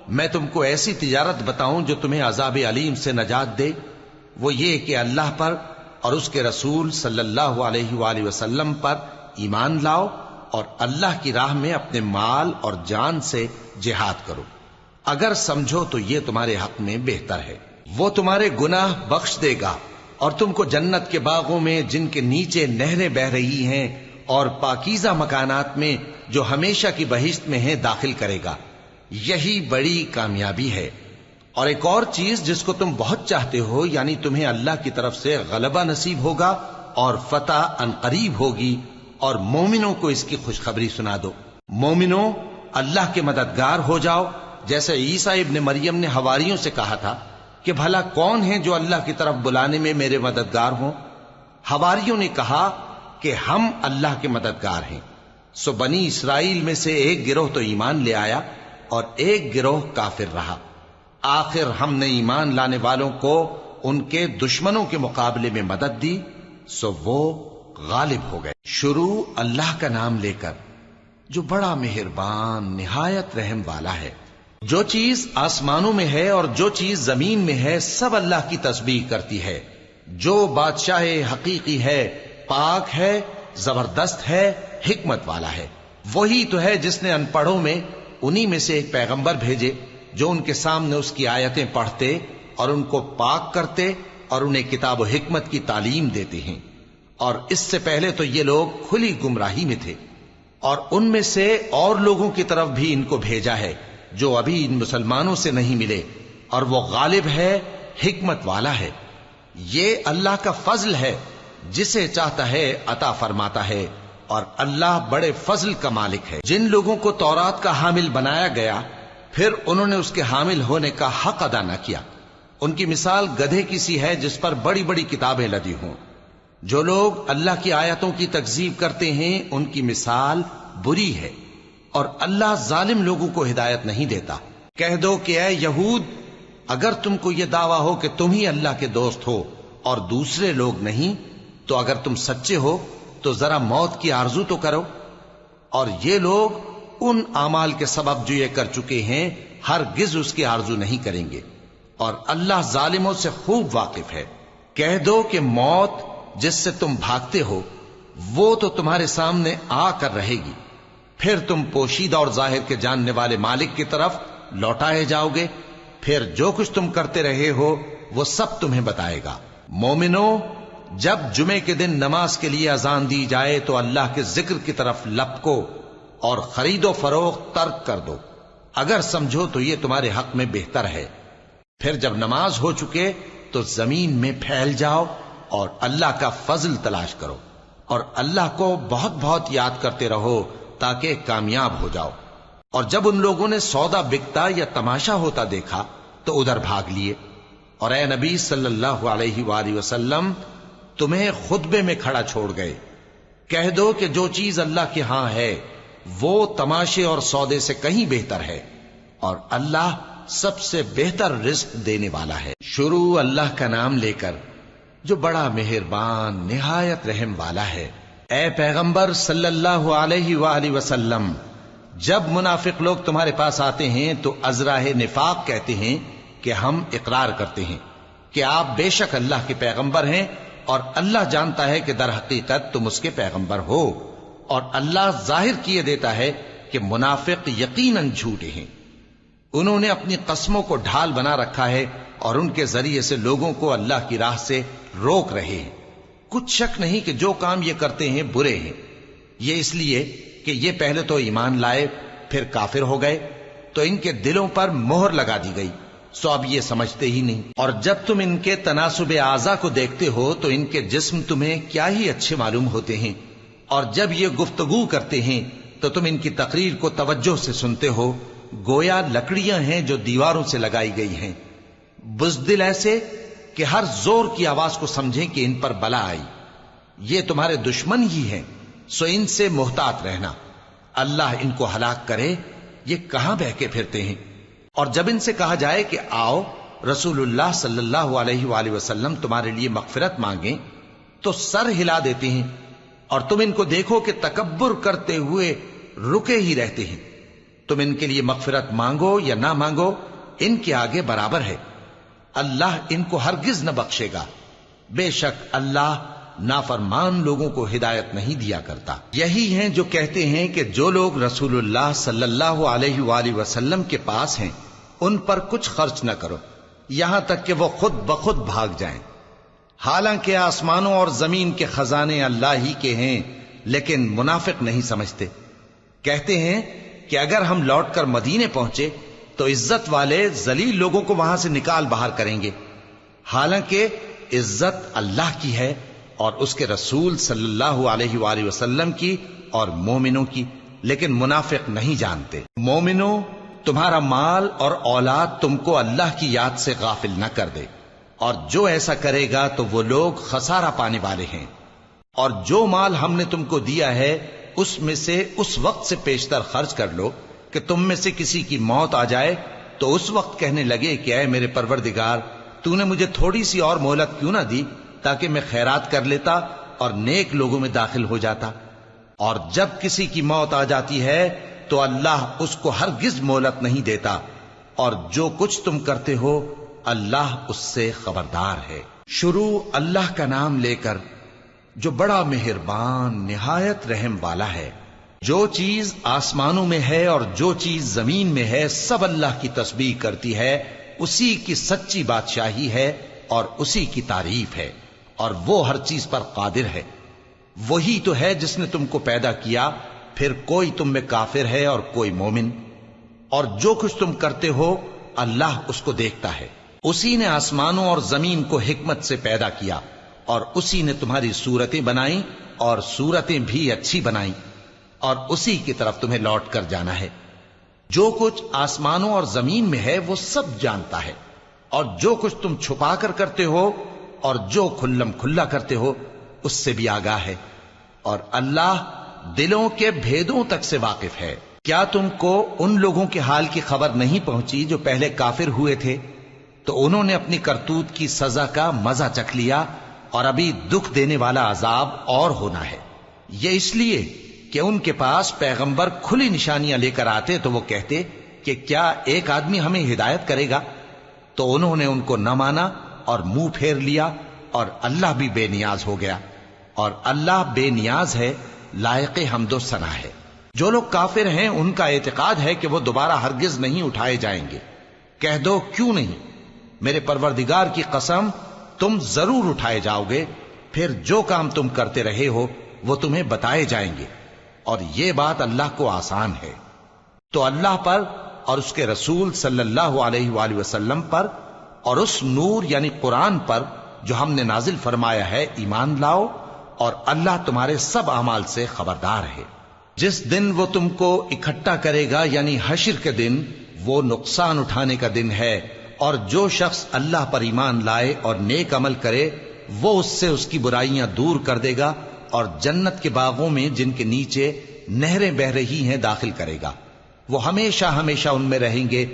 Speaker 1: میں تم کو ایسی تجارت بتاؤں جو تمہیں عذاب علیم سے نجات دے؟ وہ یہ کہ اللہ پر اور اس کے رسول صلی اللہ علیہ وآلہ وسلم پر ایمان لاؤ، اور اللہ کی راہ میں اپنے مال اور جان سے جہاد کرو، اگر سمجھو تو یہ تمہارے حق میں بہتر ہے۔ وہ تمہارے گناہ بخش دے گا اور تم کو جنت کے باغوں میں جن کے نیچے نہریں بہ رہی ہیں اور پاکیزہ مکانات میں جو ہمیشہ کی بہشت میں ہیں داخل کرے گا۔ یہی بڑی کامیابی ہے۔ اور ایک اور چیز جس کو تم بہت چاہتے ہو، یعنی تمہیں اللہ کی طرف سے غلبہ نصیب ہوگا اور فتح عنقریب ہوگی، اور مومنوں کو اس کی خوشخبری سنا دو۔ مومنوں، اللہ کے مددگار ہو جاؤ، جیسے عیسیٰ ابن مریم نے حواریوں سے کہا تھا کہ بھلا کون ہیں جو اللہ کی طرف بلانے میں میرے مددگار ہوں؟ حواریوں نے کہا کہ ہم اللہ کے مددگار ہیں۔ سو بنی اسرائیل میں سے ایک گروہ تو ایمان لے آیا اور ایک گروہ کافر رہا۔ آخر ہم نے ایمان لانے والوں کو ان کے دشمنوں کے مقابلے میں مدد دی، سو وہ غالب ہو گئے۔ شروع اللہ کا نام لے کر جو بڑا مہربان نہایت رحم والا ہے۔ جو چیز آسمانوں میں ہے اور جو چیز زمین میں ہے سب اللہ کی تسبیح کرتی ہے۔ جو بادشاہ حقیقی ہے، پاک ہے، زبردست ہے، حکمت والا ہے۔ وہی تو ہے جس نے ان پڑھوں میں انہی میں سے ایک پیغمبر بھیجے جو ان کے سامنے اس کی آیتیں پڑھتے اور ان کو پاک کرتے اور انہیں کتاب و حکمت کی تعلیم دیتے ہیں۔ اور اس سے پہلے تو یہ لوگ کھلی گمراہی میں تھے، اور ان میں سے اور لوگوں کی طرف بھی ان کو بھیجا ہے جو ابھی ان مسلمانوں سے نہیں ملے، اور وہ غالب ہے، حکمت والا ہے۔ یہ اللہ کا فضل ہے، جسے چاہتا ہے عطا فرماتا ہے، اور اللہ بڑے فضل کا مالک ہے۔ جن لوگوں کو تورات کا حامل بنایا گیا پھر انہوں نے اس کے حامل ہونے کا حق ادا نہ کیا، ان کی مثال گدھے کی سی ہے جس پر بڑی بڑی کتابیں لدی ہوں۔ جو لوگ اللہ کی آیتوں کی تکذیب کرتے ہیں ان کی مثال بری ہے، اور اللہ ظالم لوگوں کو ہدایت نہیں دیتا۔ کہہ دو کہ اے یہود، اگر تم کو یہ دعویٰ ہو کہ تم ہی اللہ کے دوست ہو اور دوسرے لوگ نہیں، تو اگر تم سچے ہو تو ذرا موت کی آرزو تو کرو۔ اور یہ لوگ ان اعمال کے سبب جو یہ کر چکے ہیں ہرگز اس کی آرزو نہیں کریں گے، اور اللہ ظالموں سے خوب واقف ہے۔ کہہ دو کہ موت جس سے تم بھاگتے ہو وہ تو تمہارے سامنے آ کر رہے گی، پھر تم پوشیدہ اور ظاہر کے جاننے والے مالک کی طرف لوٹائے جاؤ گے، پھر جو کچھ تم کرتے رہے ہو وہ سب تمہیں بتائے گا۔ مومنو، جب جمعے کے دن نماز کے لیے اذان دی جائے تو اللہ کے ذکر کی طرف لپکو اور خرید و فروخت ترک کر دو، اگر سمجھو تو یہ تمہارے حق میں بہتر ہے۔ پھر جب نماز ہو چکے تو زمین میں پھیل جاؤ اور اللہ کا فضل تلاش کرو، اور اللہ کو بہت بہت یاد کرتے رہو تاکہ کامیاب ہو جاؤ۔ اور جب ان لوگوں نے سودا بکتا یا تماشا ہوتا دیکھا تو ادھر بھاگ لیے، اور اے نبی صلی اللہ علیہ وآلہ وسلم تمہیں خطبے میں کھڑا چھوڑ گئے۔ کہہ دو کہ جو چیز اللہ کے ہاں ہے وہ تماشے اور سودے سے کہیں بہتر ہے، اور اللہ سب سے بہتر رزق دینے والا ہے۔ شروع اللہ کا نام لے کر جو بڑا مہربان نہایت رحم والا ہے۔ اے پیغمبر صلی اللہ علیہ وآلہ وسلم، جب منافق لوگ تمہارے پاس آتے ہیں تو ازراہ نفاق کہتے ہیں کہ ہم اقرار کرتے ہیں کہ آپ بے شک اللہ کے پیغمبر ہیں، اور اللہ جانتا ہے کہ در حقیقت تم اس کے پیغمبر ہو، اور اللہ ظاہر کیے دیتا ہے کہ منافق یقیناً جھوٹے ہیں۔ انہوں نے اپنی قسموں کو ڈھال بنا رکھا ہے اور ان کے ذریعے سے لوگوں کو اللہ کی راہ سے روک رہے ہیں۔ کچھ شک نہیں کہ جو کام یہ کرتے ہیں برے ہیں۔ یہ اس لیے کہ یہ پہلے تو ایمان لائے پھر کافر ہو گئے، تو ان کے دلوں پر مہر لگا دی گئی، سو اب یہ سمجھتے ہی نہیں۔ اور جب تم ان کے تناسب اعضاء کو دیکھتے ہو تو ان کے جسم تمہیں کیا ہی اچھے معلوم ہوتے ہیں، اور جب یہ گفتگو کرتے ہیں تو تم ان کی تقریر کو توجہ سے سنتے ہو، گویا لکڑیاں ہیں جو دیواروں سے لگائی گئی ہیں، بزدل ایسے کہ ہر زور کی آواز کو سمجھیں کہ ان پر بلا آئی۔ یہ تمہارے دشمن ہی ہیں، سو ان سے محتاط رہنا، اللہ ان کو ہلاک کرے، یہ کہاں بہ کے پھرتے ہیں۔ اور جب ان سے کہا جائے کہ آؤ رسول اللہ صلی اللہ علیہ وآلہ وسلم تمہارے لیے مغفرت مانگیں، تو سر ہلا دیتے ہیں، اور تم ان کو دیکھو کہ تکبر کرتے ہوئے رکے ہی رہتے ہیں۔ تم ان کے لیے مغفرت مانگو یا نہ مانگو، ان کے آگے برابر ہے، اللہ ان کو ہرگز نہ بخشے گا، بے شک اللہ نافرمان لوگوں کو ہدایت نہیں دیا کرتا۔ یہی ہیں جو کہتے ہیں کہ جو لوگ رسول اللہ صلی اللہ علیہ وآلہ وسلم کے پاس ہیں ان پر کچھ خرچ نہ کرو، یہاں تک کہ وہ خود بخود بھاگ جائیں۔ حالانکہ آسمانوں اور زمین کے خزانے اللہ ہی کے ہیں، لیکن منافق نہیں سمجھتے۔ کہتے ہیں کہ اگر ہم لوٹ کر مدینے پہنچے تو عزت والے ذلیل لوگوں کو وہاں سے نکال باہر کریں گے، حالانکہ عزت اللہ کی ہے اور اس کے رسول صلی اللہ علیہ وآلہ وسلم کی اور مومنوں کی، لیکن منافق نہیں جانتے۔ مومنوں، تمہارا مال اور اولاد تم کو اللہ کی یاد سے غافل نہ کر دے، اور جو ایسا کرے گا تو وہ لوگ خسارہ پانے والے ہیں۔ اور جو مال ہم نے تم کو دیا ہے اس میں سے اس وقت سے پیشتر خرچ کر لو کہ تم میں سے کسی کی موت آ جائے تو اس وقت کہنے لگے کہ اے میرے پروردگار، تو نے مجھے تھوڑی سی اور مہلت کیوں نہ دی تاکہ میں خیرات کر لیتا اور نیک لوگوں میں داخل ہو جاتا۔ اور جب کسی کی موت آ جاتی ہے تو اللہ اس کو ہرگز مہلت نہیں دیتا، اور جو کچھ تم کرتے ہو اللہ اس سے خبردار ہے۔ شروع اللہ کا نام لے کر جو بڑا مہربان نہایت رحم والا ہے۔ جو چیز آسمانوں میں ہے اور جو چیز زمین میں ہے سب اللہ کی تسبیح کرتی ہے، اسی کی سچی بادشاہی ہے اور اسی کی تعریف ہے، اور وہ ہر چیز پر قادر ہے۔ وہی تو ہے جس نے تم کو پیدا کیا، پھر کوئی تم میں کافر ہے اور کوئی مومن، اور جو کچھ تم کرتے ہو اللہ اس کو دیکھتا ہے۔ اسی نے آسمانوں اور زمین کو حکمت سے پیدا کیا، اور اسی نے تمہاری صورتیں بنائیں اور صورتیں بھی اچھی بنائیں، اور اسی کی طرف تمہیں لوٹ کر جانا ہے۔ جو کچھ آسمانوں اور زمین میں ہے وہ سب جانتا ہے، اور جو کچھ تم چھپا کر کرتے ہو اور جو کھلم کھلا کرتے ہو اس سے بھی آگاہ ہے، اور اللہ دلوں کے بھیدوں تک سے واقف ہے۔ کیا تم کو ان لوگوں کے حال کی خبر نہیں پہنچی جو پہلے کافر ہوئے تھے؟ تو انہوں نے اپنی کرتوت کی سزا کا مزہ چکھ لیا، اور ابھی دکھ دینے والا عذاب اور ہونا ہے۔ یہ اس لیے کہ ان کے پاس پیغمبر کھلی نشانیاں لے کر آتے تو وہ کہتے کہ کیا ایک آدمی ہمیں ہدایت کرے گا؟ تو انہوں نے ان کو نہ مانا اور منہ پھیر لیا، اور اللہ بھی بے نیاز ہو گیا، اور اللہ بے نیاز ہے، لائق حمد و ثنا ہے۔ جو لوگ کافر ہیں ان کا اعتقاد ہے کہ وہ دوبارہ ہرگز نہیں اٹھائے جائیں گے۔ کہہ دو کیوں نہیں؟ میرے پروردگار کی قسم تم ضرور اٹھائے جاؤ گے، پھر جو کام تم کرتے رہے ہو وہ تمہیں بتائے جائیں گے، اور یہ بات اللہ کو آسان ہے۔ تو اللہ پر اور اس کے رسول صلی اللہ علیہ وآلہ وسلم پر اور اس نور یعنی قرآن پر جو ہم نے نازل فرمایا ہے ایمان لاؤ، اور اللہ تمہارے سب اعمال سے خبردار ہے۔ جس دن وہ تم کو اکٹھا کرے گا یعنی حشر کے دن، وہ نقصان اٹھانے کا دن ہے، اور جو شخص اللہ پر ایمان لائے اور نیک عمل کرے وہ اس سے اس کی برائیاں دور کر دے گا، اور جنت کے باغوں میں جن کے نیچے نہریں بہ رہی ہیں داخل کرے گا۔ وہ ہمیشہ ہمیشہ ان میں رہیں گے،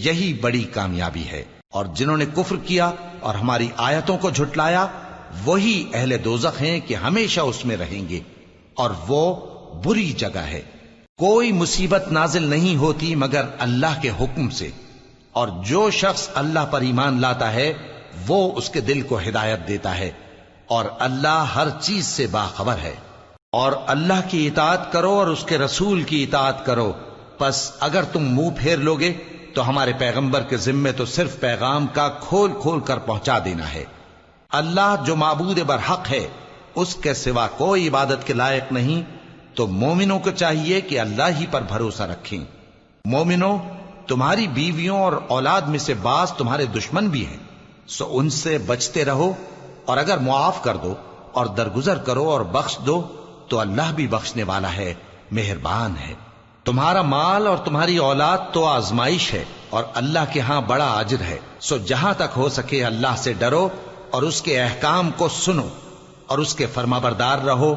Speaker 1: یہی بڑی کامیابی ہے۔ اور جنہوں نے کفر کیا اور ہماری آیتوں کو جھٹلایا وہی اہل دوزخ ہیں کہ ہمیشہ اس میں رہیں گے، اور وہ بری جگہ ہے۔ کوئی مصیبت نازل نہیں ہوتی مگر اللہ کے حکم سے، اور جو شخص اللہ پر ایمان لاتا ہے وہ اس کے دل کو ہدایت دیتا ہے، اور اللہ ہر چیز سے باخبر ہے۔ اور اللہ کی اطاعت کرو اور اس کے رسول کی اطاعت کرو، پس اگر تم منہ پھیر لوگے تو ہمارے پیغمبر کے ذمے تو صرف پیغام کا کھول کھول کر پہنچا دینا ہے۔ اللہ جو معبود برحق ہے اس کے سوا کوئی عبادت کے لائق نہیں، تو مومنوں کو چاہیے کہ اللہ ہی پر بھروسہ رکھیں۔ مومنوں، تمہاری بیویوں اور اولاد میں سے بعض تمہارے دشمن بھی ہیں، سو ان سے بچتے رہو، اور اگر معاف کر دو اور درگزر کرو اور بخش دو تو اللہ بھی بخشنے والا ہے، مہربان ہے۔ تمہارا مال اور تمہاری اولاد تو آزمائش ہے، اور اللہ کے ہاں بڑا اجر ہے، سو جہاں تک ہو سکے اللہ سے ڈرو اور اس کے احکام کو سنو، اور اس کے فرمانبردار رہو،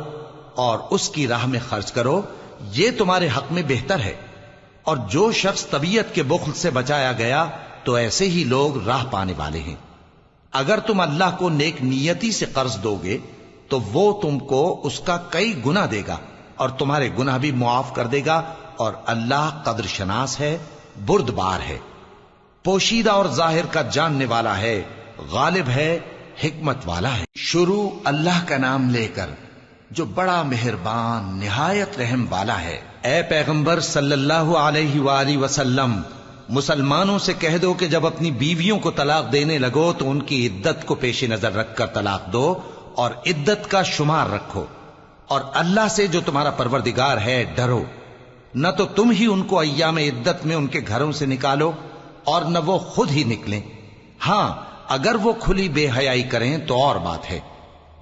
Speaker 1: اور اس کی راہ میں خرچ کرو، یہ تمہارے حق میں بہتر ہے۔ اور جو شخص طبیعت کے بخل سے بچایا گیا تو ایسے ہی لوگ راہ پانے والے ہیں۔ اگر تم اللہ کو نیک نیتی سے قرض دو گے تو وہ تم کو اس کا کئی گنا دے گا، اور تمہارے گناہ بھی معاف کر دے گا، اور اللہ قدر شناس ہے، بردبار ہے، پوشیدہ اور ظاہر کا جاننے والا ہے، غالب ہے، حکمت والا ہے۔ شروع اللہ کا نام لے کر جو بڑا مہربان نہایت رحم والا ہے۔ اے پیغمبر صلی اللہ علیہ وآلہ وسلم،
Speaker 2: مسلمانوں سے کہہ دو کہ جب اپنی بیویوں کو طلاق دینے لگو تو ان کی عدت کو پیش نظر رکھ کر طلاق دو اور عدت کا شمار رکھو، اور اللہ سے جو تمہارا پروردگار ہے ڈرو، نہ تو تم ہی ان کو ایام عدت میں ان کے گھروں سے نکالو اور نہ وہ خود ہی نکلیں، ہاں اگر وہ کھلی بے حیائی کریں تو اور بات ہے،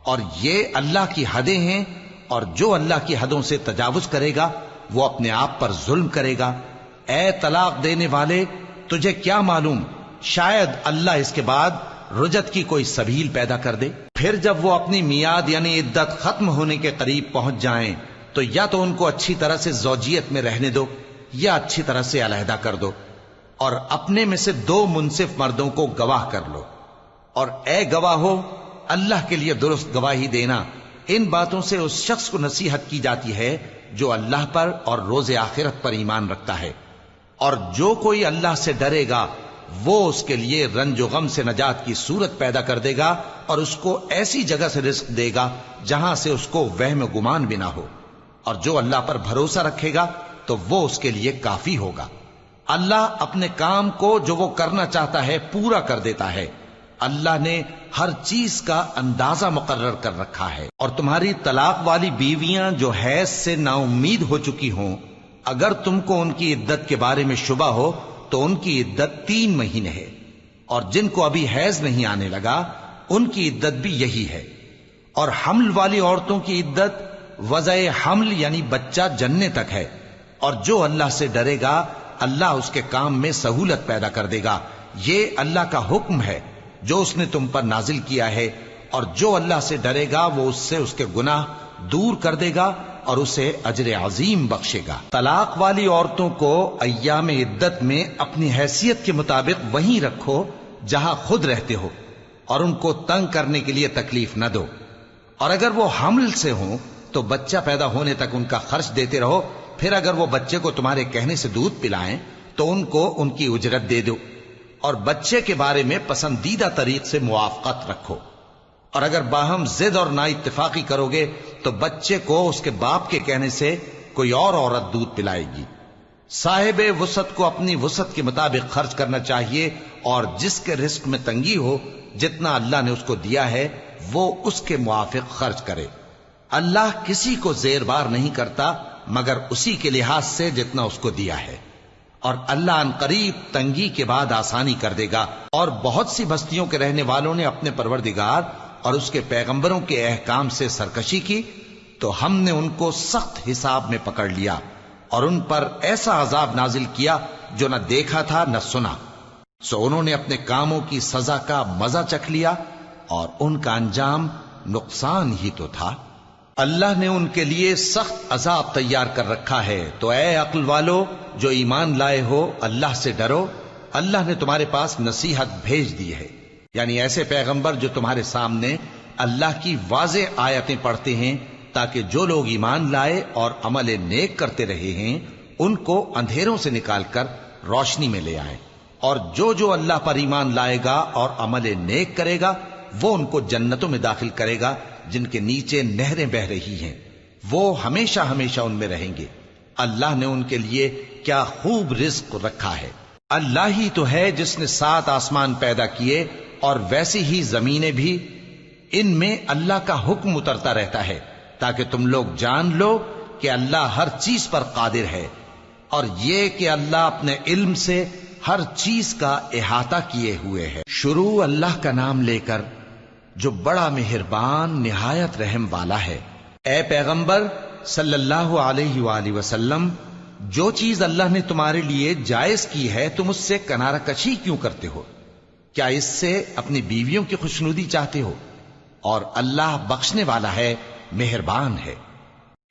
Speaker 2: اور یہ اللہ کی حدیں ہیں، اور جو اللہ کی حدوں سے تجاوز کرے گا وہ اپنے آپ پر ظلم کرے گا۔ اے طلاق دینے والے، تجھے کیا معلوم شاید اللہ اس کے بعد رجعت کی کوئی سبیل پیدا کر دے۔ پھر جب وہ اپنی میعاد یعنی عدت ختم ہونے کے قریب پہنچ جائیں تو یا تو ان کو اچھی طرح سے زوجیت میں رہنے دو یا اچھی طرح سے علیحدہ کر دو، اور اپنے میں سے 2 منصف مردوں کو گواہ کر لو، اور اے گواہو اللہ کے لیے درست گواہی دینا۔ ان باتوں سے اس شخص کو نصیحت کی جاتی ہے جو اللہ پر اور روز آخرت پر ایمان رکھتا ہے، اور جو کوئی اللہ سے ڈرے گا وہ اس کے لیے رنج و غم سے نجات کی صورت پیدا کر دے گا، اور اس کو ایسی جگہ سے رزق دے گا جہاں سے اس کو وہم و گمان بھی نہ ہو، اور جو اللہ پر بھروسہ رکھے گا تو وہ اس کے لیے کافی ہوگا۔ اللہ اپنے کام کو جو وہ کرنا چاہتا ہے پورا کر دیتا ہے۔ اللہ نے ہر چیز کا اندازہ مقرر کر رکھا ہے۔ اور تمہاری طلاق والی بیویاں جو حیض سے نا امید ہو چکی ہوں، اگر تم کو ان کی عدت کے بارے میں شبہ ہو تو ان کی عدت 3 مہینے ہے، اور جن کو ابھی حیض نہیں آنے لگا ان کی عدت بھی یہی ہے۔ اور حمل والی عورتوں کی عدت وضع حمل یعنی بچہ جننے تک ہے، اور جو اللہ سے ڈرے گا اللہ اس کے کام میں سہولت پیدا کر دے گا۔ یہ اللہ کا حکم ہے جو اس نے تم پر نازل کیا ہے، اور جو اللہ سے ڈرے گا وہ اس سے اس کے گناہ دور کر دے گا اور اسے اجر عظیم بخشے گا۔ طلاق والی عورتوں کو ایام عدت میں اپنی حیثیت کے مطابق وہیں رکھو جہاں خود رہتے ہو، اور ان کو تنگ کرنے کے لیے تکلیف نہ دو، اور اگر وہ حمل سے ہوں تو بچہ پیدا ہونے تک ان کا خرچ دیتے رہو، پھر اگر وہ بچے کو تمہارے کہنے سے دودھ پلائیں تو ان کو ان کی اجرت دے دو، اور بچے کے بارے میں پسندیدہ طریق سے موافقت رکھو، اور اگر باہم ضد اور نا اتفاقی کرو گے تو بچے کو اس کے باپ کے کہنے سے کوئی اور عورت دودھ پلائے گی۔ صاحب وسعت کو اپنی وسعت کے مطابق خرچ کرنا چاہیے، اور جس کے رزق میں تنگی ہو جتنا اللہ نے اس کو دیا ہے وہ اس کے موافق خرچ کرے۔ اللہ کسی کو زیر بار نہیں کرتا مگر اسی کے لحاظ سے جتنا اس کو دیا ہے، اور اللہ ان قریب تنگی کے بعد آسانی کر دے گا۔ اور بہت سی بستیوں کے رہنے والوں نے اپنے پروردگار اور اس کے پیغمبروں کے احکام سے سرکشی کی تو ہم نے ان کو سخت حساب میں پکڑ لیا، اور ان پر ایسا عذاب نازل کیا جو نہ دیکھا تھا نہ سنا، سو انہوں نے اپنے کاموں کی سزا کا مزہ چکھ لیا، اور ان کا انجام نقصان ہی تو تھا۔ اللہ نے ان کے لیے سخت عذاب تیار کر رکھا ہے، تو اے عقل والو جو ایمان لائے ہو اللہ سے ڈرو۔ اللہ نے تمہارے پاس نصیحت بھیج دی ہے، یعنی ایسے پیغمبر جو تمہارے سامنے اللہ کی واضح آیتیں پڑھتے ہیں تاکہ جو لوگ ایمان لائے اور عمل نیک کرتے رہے ہیں ان کو اندھیروں سے نکال کر روشنی میں لے آئیں، اور جو اللہ پر ایمان لائے گا اور عمل نیک کرے گا وہ ان کو جنتوں میں داخل کرے گا جن کے نیچے نہریں بہ رہی ہیں، وہ ہمیشہ ہمیشہ ان میں رہیں گے۔ اللہ نے ان کے لیے کیا خوب رزق رکھا ہے۔ اللہ ہی تو ہے جس نے 7 آسمان پیدا کیے اور ویسی ہی زمینیں بھی، ان میں اللہ کا حکم اترتا رہتا ہے تاکہ تم لوگ جان لو کہ اللہ ہر چیز پر قادر ہے، اور یہ کہ اللہ اپنے علم سے ہر چیز کا احاطہ کیے ہوئے ہے۔ شروع اللہ کا نام لے کر جو بڑا مہربان نہایت رحم والا ہے۔ اے پیغمبر صلی اللہ علیہ وآلہ وسلم، جو چیز اللہ نے تمہارے لیے جائز کی ہے تم اس سے کنارہ کشی کیوں کرتے ہو؟ کیا اس سے اپنی بیویوں کی خوشنودی چاہتے ہو؟ اور اللہ بخشنے والا ہے، مہربان ہے۔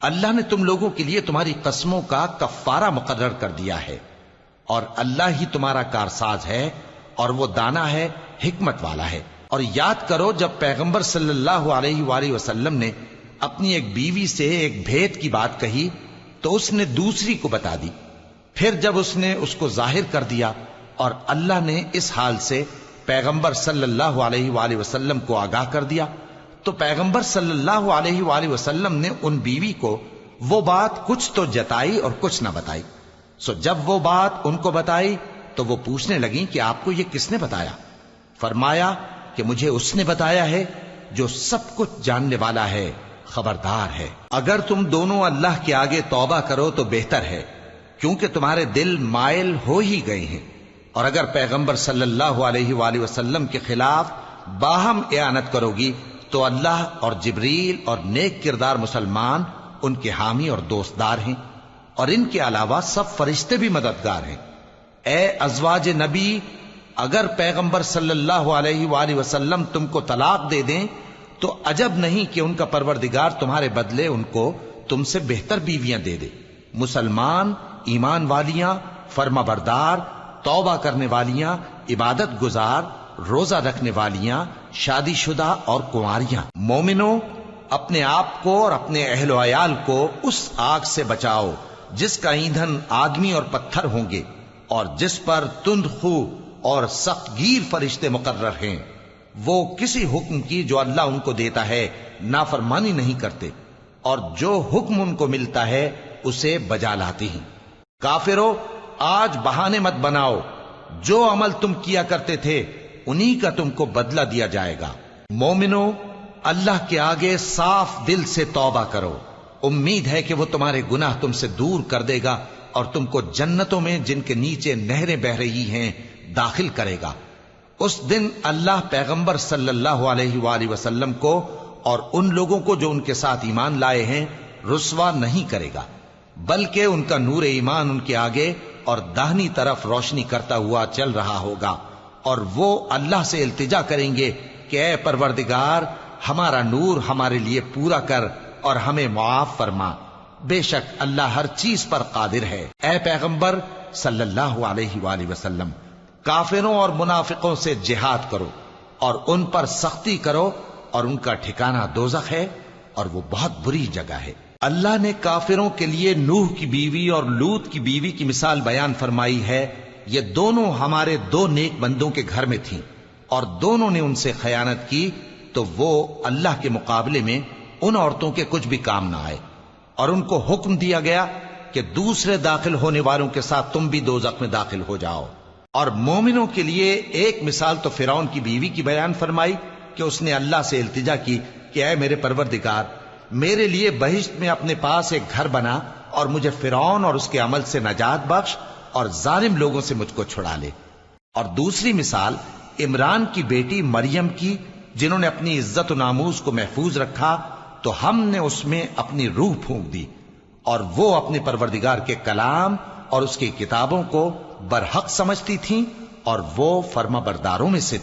Speaker 2: اللہ نے تم لوگوں کے لیے تمہاری قسموں کا کفارہ مقرر کر دیا ہے، اور اللہ ہی تمہارا کارساز ہے، اور وہ دانا ہے، حکمت والا ہے۔ اور یاد کرو جب پیغمبر صلی اللہ علیہ وآلہ وسلم نے اپنی ایک بیوی سے ایک بھید کی بات کہی تو اس نے دوسری کو بتا دی، پھر جب اس نے اس کو ظاہر کر دیا اور اللہ نے اس حال سے پیغمبر صلی اللہ علیہ وآلہ وسلم کو آگاہ کر دیا تو پیغمبر صلی اللہ علیہ وآلہ وسلم نے ان بیوی کو وہ بات کچھ تو جتائی اور کچھ نہ بتائی۔ سو جب وہ بات ان کو بتائی تو وہ پوچھنے لگیں کہ آپ کو یہ کس نے بتایا؟ فرمایا کہ مجھے اس نے بتایا ہے جو سب کچھ جاننے والا ہے، خبردار ہے۔ اگر تم دونوں اللہ کے آگے توبہ کرو تو بہتر ہے، کیونکہ تمہارے دل مائل ہو ہی گئے ہیں، اور اگر پیغمبر صلی اللہ علیہ وآلہ وسلم کے خلاف باہم اعانت کرو گی تو اللہ اور جبریل اور نیک کردار مسلمان ان کے حامی اور دوستدار ہیں، اور ان کے علاوہ سب فرشتے بھی مددگار ہیں۔ اے ازواج نبی، اگر پیغمبر صلی اللہ علیہ وآلہ وسلم تم کو طلاق دے دیں تو عجب نہیں کہ ان کا پروردگار تمہارے بدلے ان کو تم سے بہتر بیویاں دے دے، مسلمان، ایمان والیاں، فرما بردار، توبہ کرنے والیاں، عبادت گزار، روزہ رکھنے والیاں، شادی شدہ اور کنواریاں۔ مومنوں، اپنے آپ کو اور اپنے اہل و عیال کو اس آگ سے بچاؤ جس کا ایندھن آدمی اور پتھر ہوں گے، اور جس پر تند خو اور سخت گیر فرشتے مقرر ہیں۔ وہ کسی حکم کی جو اللہ ان کو دیتا ہے نافرمانی نہیں کرتے، اور جو حکم ان کو ملتا ہے اسے بجا لاتے ہیں۔ کافرو، آج بہانے مت بناؤ، جو عمل تم کیا کرتے تھے انہی کا تم کو بدلہ دیا جائے گا۔ مومنو، اللہ کے آگے صاف دل سے توبہ کرو، امید ہے کہ وہ تمہارے گناہ تم سے دور کر دے گا اور تم کو جنتوں میں جن کے نیچے نہریں بہ رہی ہیں داخل کرے گا۔ اس دن اللہ پیغمبر صلی اللہ علیہ وآلہ وسلم کو اور ان لوگوں کو جو ان کے ساتھ ایمان لائے ہیں رسوا نہیں کرے گا، بلکہ ان کا نور ایمان ان کے آگے اور داہنی طرف روشنی کرتا ہوا چل رہا ہوگا، اور وہ اللہ سے التجا کریں گے کہ اے پروردگار، ہمارا نور ہمارے لیے پورا کر اور ہمیں معاف فرما، بے شک اللہ ہر چیز پر قادر ہے۔ اے پیغمبر صلی اللہ علیہ وآلہ وسلم، کافروں اور منافقوں سے جہاد کرو اور ان پر سختی کرو، اور ان کا ٹھکانہ دوزخ ہے اور وہ بہت بری جگہ ہے۔ اللہ نے کافروں کے لیے نوح کی بیوی اور لوط کی بیوی کی مثال بیان فرمائی ہے۔ یہ دونوں ہمارے دو نیک بندوں کے گھر میں تھیں، اور دونوں نے ان سے خیانت کی تو وہ اللہ کے مقابلے میں ان عورتوں کے کچھ بھی کام نہ آئے، اور ان کو حکم دیا گیا کہ دوسرے داخل ہونے والوں کے ساتھ تم بھی دوزخ میں داخل ہو جاؤ۔ اور مومنوں کے لیے ایک مثال تو فرعون کی بیوی کی بیان فرمائی کہ اس نے اللہ سے التجا کی کہ اے میرے پروردگار، میرے لیے بہشت میں اپنے پاس ایک گھر بنا اور مجھے فرعون اور اس کے عمل سے نجات بخش اور ظالم لوگوں سے مجھ کو چھڑا لے۔ اور دوسری مثال عمران کی بیٹی مریم کی، جنہوں نے اپنی عزت و ناموس کو محفوظ رکھا تو ہم نے اس میں اپنی روح پھونک دی، اور وہ اپنے پروردگار کے کلام اور اس کی کتابوں کو برحق سمجھتی تھیں، اور وہ فرما برداروں میں سے